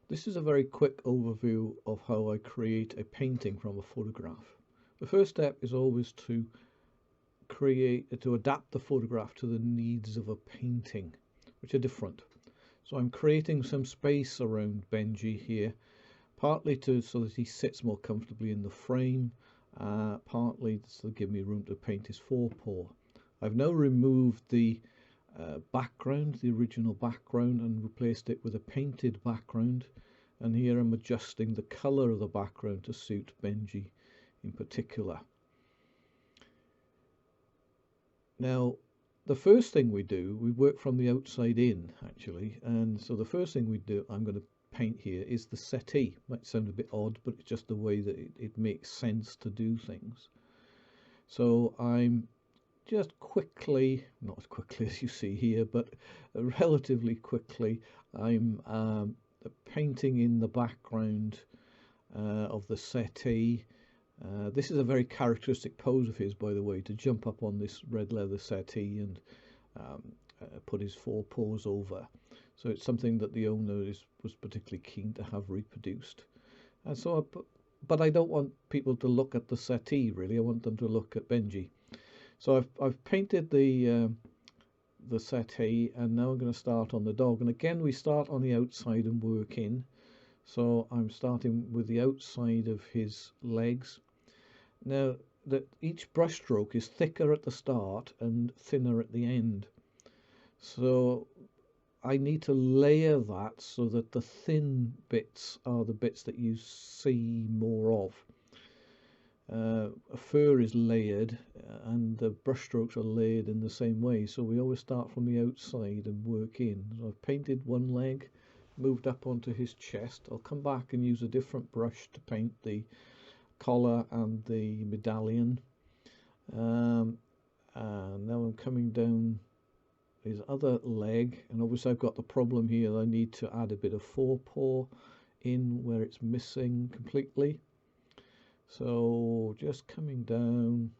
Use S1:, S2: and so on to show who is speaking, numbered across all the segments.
S1: This is a very quick overview of how I create a painting from a photograph. The first step is always to adapt the photograph to the needs of a painting, which are different. So I'm creating some space around Benji here, partly so that he sits more comfortably in the frame, partly to give me room to paint his forepaw. I've now removed the background, the original background, and replaced it with a painted background. And here I'm adjusting the color of the background to suit Benji in particular. Now, the first thing we do, we work from the outside in actually, and so the first thing we do, I'm going to paint here, is the settee. Might sound a bit odd, but it's just the way that it makes sense to do things. So I'm just quickly, not as quickly as you see here, but relatively quickly, I'm painting in the background of the settee. This is a very characteristic pose of his, by the way, to jump up on this red leather settee and put his forepaws over. So it's something that the owner was particularly keen to have reproduced. And so, but I don't want people to look at the settee really. I want them to look at Benji. So I've painted the settee, and now I'm going to start on the dog. And again, we start on the outside and work in. So I'm starting with the outside of his legs. Now, each brush stroke is thicker at the start and thinner at the end. So I need to layer that so that the thin bits are the bits that you see more of. A fur is layered and the brush strokes are layered in the same way. So we always start from the outside and work in. So I've painted one leg, moved up onto his chest. I'll come back and use a different brush to paint the collar and the medallion. And now I'm coming down his other leg, and obviously I've got the problem here that I need to add a bit of forepaw in where it's missing completely. So just coming down,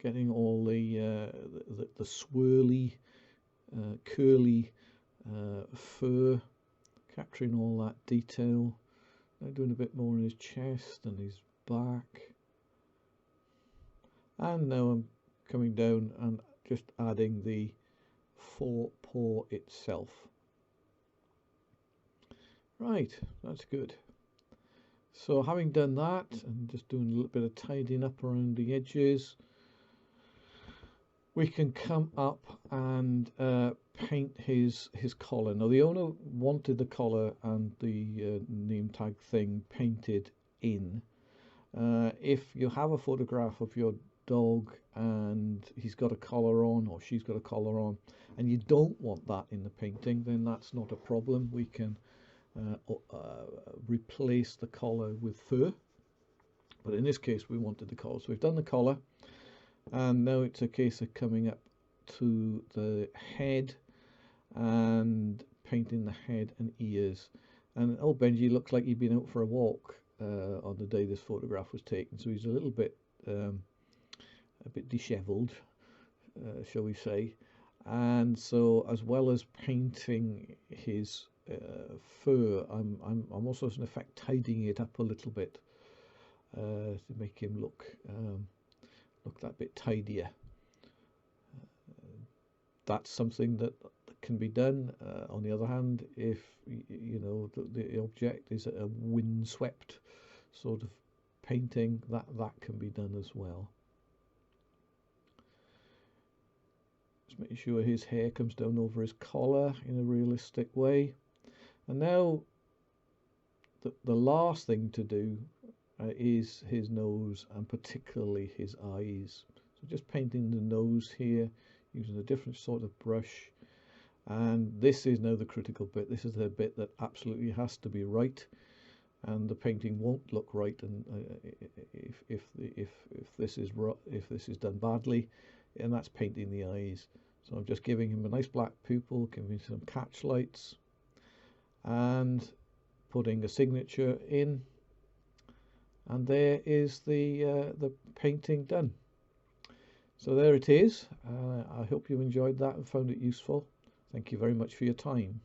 S1: getting all the swirly, curly fur, capturing all that detail. Now doing a bit more in his chest and his back. And now I'm coming down and just adding the forepaw itself. Right, that's good. So having done that, and just doing a little bit of tidying up around the edges, we can come up and paint his collar. Now the owner wanted the collar and the name tag thing painted in. If you have a photograph of your dog and he's got a collar on or she's got a collar on and you don't want that in the painting, then that's not a problem. We can replace the collar with fur, but in this case we wanted the collar, so we've done the collar, and now it's a case of coming up to the head and painting the head and ears. And oh, Benji looks like he'd been out for a walk on the day this photograph was taken, so he's a little bit disheveled, shall we say. And so as well as painting his fur, I'm also in effect tidying it up a little bit to make him look that bit tidier. That's something that can be done. On the other hand, if you know the object is a windswept sort of painting, that can be done as well. Just making sure his hair comes down over his collar in a realistic way. And now the last thing to do is his nose, and particularly his eyes. So just painting the nose here using a different sort of brush. And this is now the critical bit. This is the bit that absolutely has to be right, and the painting won't look right. And if this is done badly, and that's painting the eyes. So I'm just giving him a nice black pupil, giving him some catch lights, and putting a signature in, and there is the painting done. So there it is. I hope you enjoyed that and found it useful. Thank you very much for your time.